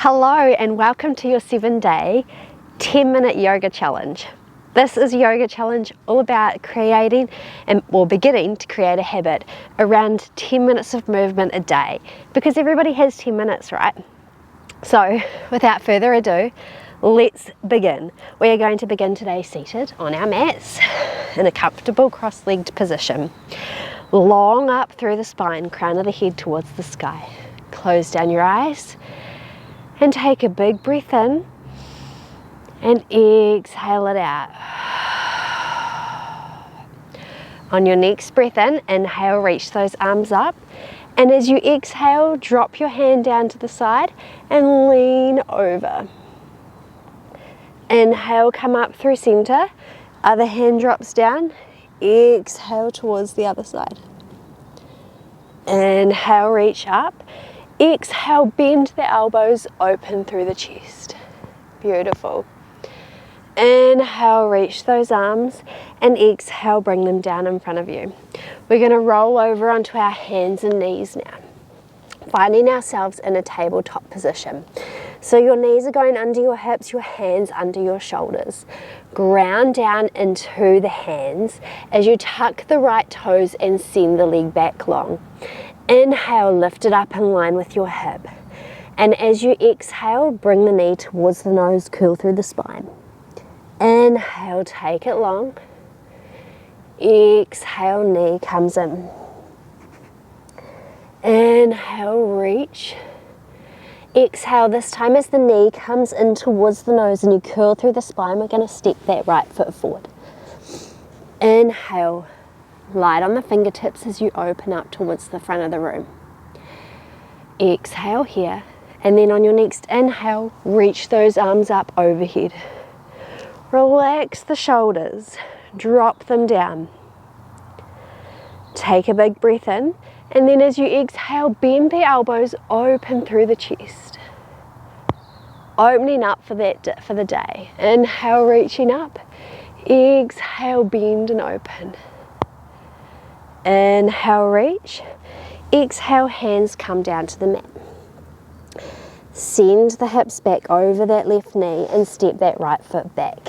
Hello and welcome to your 7-day 10-minute yoga challenge. This is a yoga challenge all about creating or beginning to create a habit around 10 minutes of movement a day, because everybody has 10 minutes, right? So without further ado, let's begin. We are going to begin today seated on our mats in a comfortable cross-legged position. Long up through the spine, crown of the head towards the sky. Close down your eyes and take a big breath in and exhale it out. On your next breath in, inhale, reach those arms up, and as you exhale, drop your hand down to the side and lean over. Inhale, come up through center, other hand drops down, exhale towards the other side. Inhale, reach up. Exhale, bend the elbows, open through the chest. Beautiful. Inhale, reach those arms, and exhale, bring them down in front of you. We're going to roll over onto our hands and knees now, finding ourselves in a tabletop position. So your knees are going under your hips, your hands under your shoulders. Ground down into the hands as you tuck the right toes and send the leg back long. Inhale, lift it up in line with your hip. And as you exhale, bring the knee towards the nose, curl through the spine. Inhale, take it long. Exhale, knee comes in. Inhale, reach. Exhale, this time as the knee comes in towards the nose and you curl through the spine, we're going to step that right foot forward. Inhale, light on the fingertips as you open up towards the front of the room. Exhale here, and then on your next inhale, reach those arms up overhead. Relax the shoulders, drop them down. Take a big breath in, and then as you exhale, bend the elbows, open through the chest. Opening up for the day. Inhale, reaching up. Exhale, bend and open. Inhale, reach. Exhale, hands come down to the mat. Send the hips back over that left knee and step that right foot back.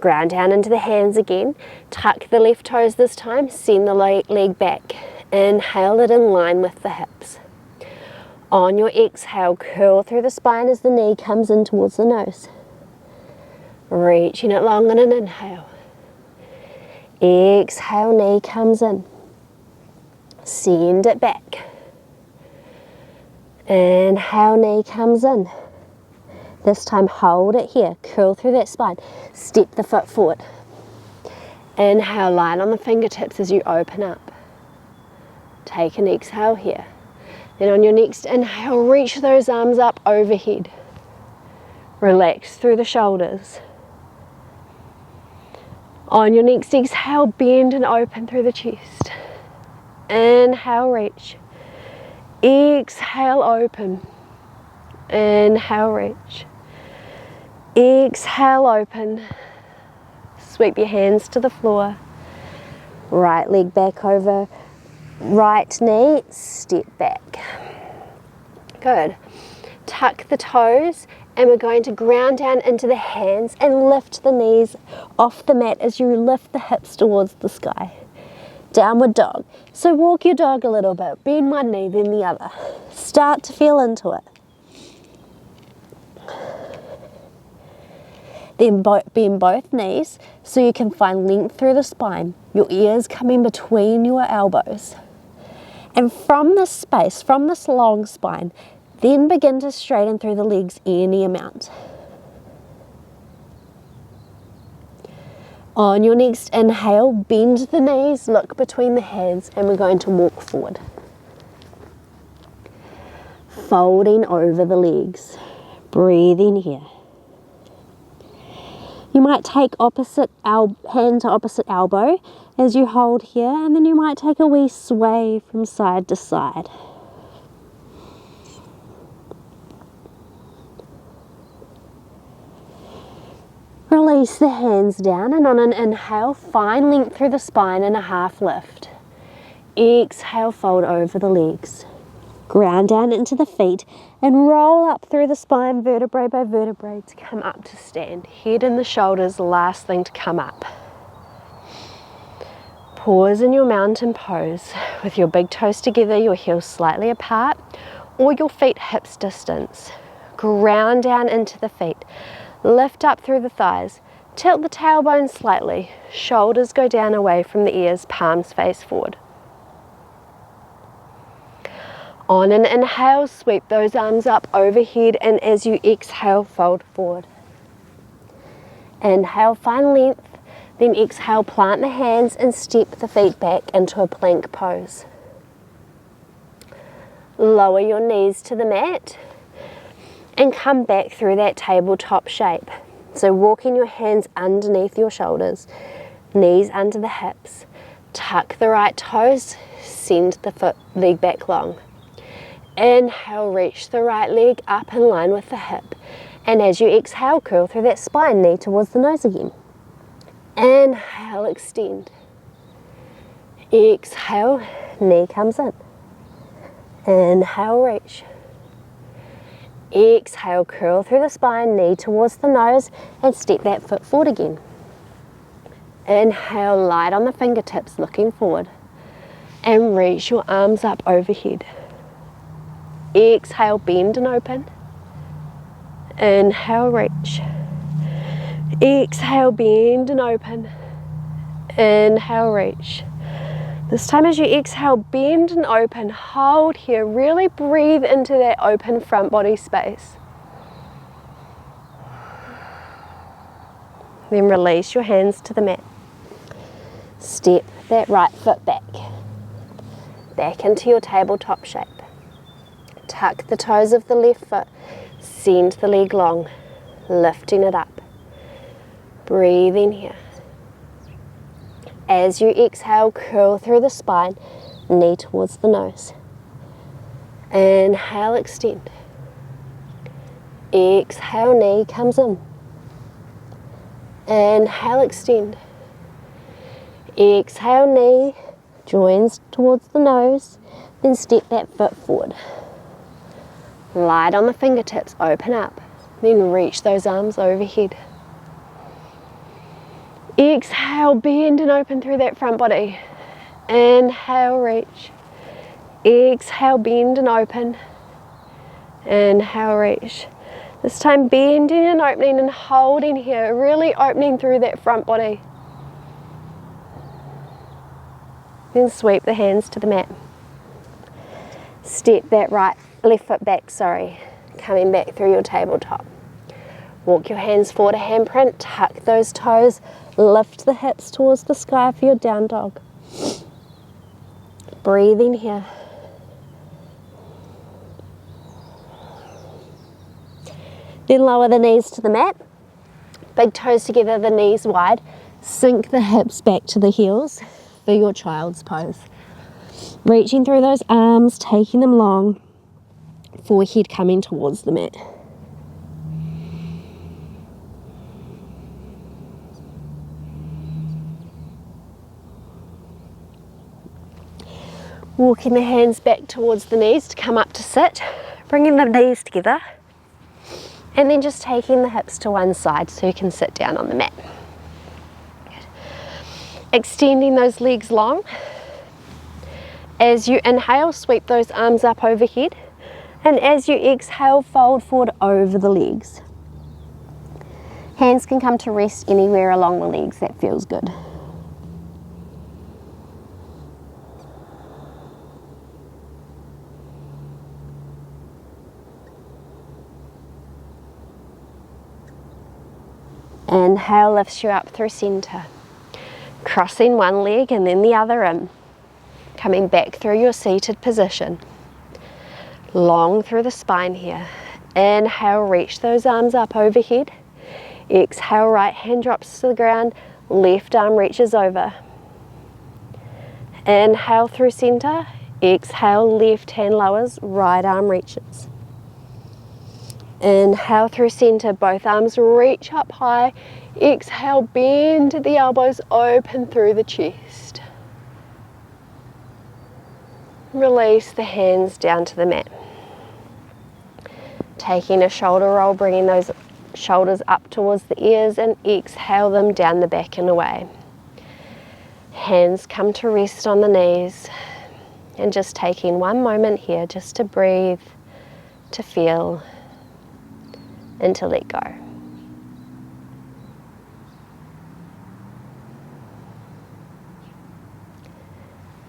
Ground down into the hands again. Tuck the left toes this time. Send the leg back. Inhale it in line with the hips. On your exhale, curl through the spine as the knee comes in towards the nose. Reaching it long on an inhale. Exhale, knee comes in. Send it back. Inhale, knee comes in. This time hold it here, curl through that spine. Step the foot forward. Inhale, light on the fingertips as you open up. Take an exhale here. Then on your next inhale, reach those arms up overhead. Relax through the shoulders. On your next exhale, bend and open through the chest. Inhale, reach. Exhale, open. Inhale, reach. Exhale, open. Sweep your hands to the floor. Right leg back over right knee, step back. Good. Tuck the toes, and we're going to ground down into the hands and lift the knees off the mat as you lift the hips towards the sky. Downward dog. So walk your dog a little bit. Bend one knee, then the other. Start to feel into it. Then bend both knees so you can find length through the spine. Your ears come in between your elbows. And from this space, from this long spine, then begin to straighten through the legs any amount. On your next inhale, bend the knees, look between the hands, and we're going to walk forward. Folding over the legs. Breathe in here. You might take hand to opposite elbow as you hold here, and then you might take a wee sway from side to side. Release the hands down, and on an inhale, find length through the spine in a half lift. Exhale, fold over the legs. Ground down into the feet And roll up through the spine, vertebrae by vertebrae, to come up to stand. Head and the shoulders, last thing to come up. Pause in your mountain pose with your big toes together, your heels slightly apart, or your feet hips distance. Ground down into the feet. Lift up through the thighs. Tilt the tailbone slightly. Shoulders go down away from the ears, palms face forward. On an inhale, sweep those arms up overhead, and as you exhale, fold forward. Inhale, find length. Then exhale, plant the hands and step the feet back into a plank pose. Lower your knees to the mat and come back through that tabletop shape. So walking your hands underneath your shoulders, knees under the hips. Tuck the right toes, send the leg back long. Inhale, reach the right leg up in line with the hip. And as you exhale, curl through that spine, knee towards the nose again. Inhale, extend. Exhale, knee comes in. Inhale, reach. Exhale, curl through the spine, knee towards the nose, and step that foot forward again. Inhale, light on the fingertips, looking forward. And reach your arms up overhead. Exhale, bend and open. Inhale, reach. Exhale, bend and open. Inhale, reach. This time as you exhale, bend and open. Hold here. Really breathe into that open front body space. Then release your hands to the mat. Step that right foot back. Back into your tabletop shape. Tuck the toes of the left foot. Send the leg long. Lifting it up. Breathe in here. As you exhale, curl through the spine, knee towards the nose. Inhale, extend. Exhale, knee comes in. Inhale, extend. Exhale, knee joins towards the nose, then step that foot forward. Light on the fingertips, open up, then reach those arms overhead. Exhale, bend and open through that front body. Inhale, reach. Exhale, bend and open. Inhale, reach. This time bending and opening and holding here, really opening through that front body. Then sweep the hands to the mat. Step that left foot back, coming back through your tabletop. Walk your hands forward, a handprint, tuck those toes, lift the hips towards the sky for your down dog. Breathe in here. Then lower the knees to the mat. Big toes together, the knees wide. Sink the hips back to the heels for your child's pose. Reaching through those arms, taking them long. Forehead coming towards the mat. Walking the hands back towards the knees to come up to sit. Bringing the knees together. And then just taking the hips to one side so you can sit down on the mat. Good. Extending those legs long. As you inhale, sweep those arms up overhead. And as you exhale, fold forward over the legs. Hands can come to rest anywhere along the legs, that feels good. Inhale lifts you up through center. Crossing one leg and then the other in. Coming back through your seated position. Long through the spine here. Inhale, reach those arms up overhead. Exhale, right hand drops to the ground. Left arm reaches over. Inhale through center. Exhale, left hand lowers, right arm reaches. Inhale through center, both arms reach up high. Exhale, bend the elbows, open through the chest. Release the hands down to the mat. Taking a shoulder roll, bringing those shoulders up towards the ears, and exhale them down the back and away. Hands come to rest on the knees, and just taking one moment here just to breathe, to feel, and to let go.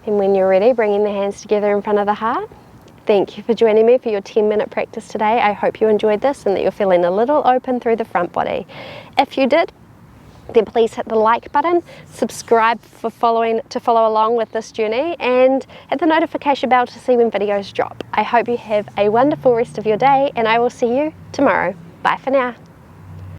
And when you're ready, bringing the hands together in front of the heart. Thank you for joining me for your 10-minute practice today. I hope you enjoyed this and that you're feeling a little open through the front body. If you did, then please hit the like button, subscribe to follow along with this journey, and hit the notification bell to see when videos drop. I hope you have a wonderful rest of your day, and I will see you tomorrow. Bye for now.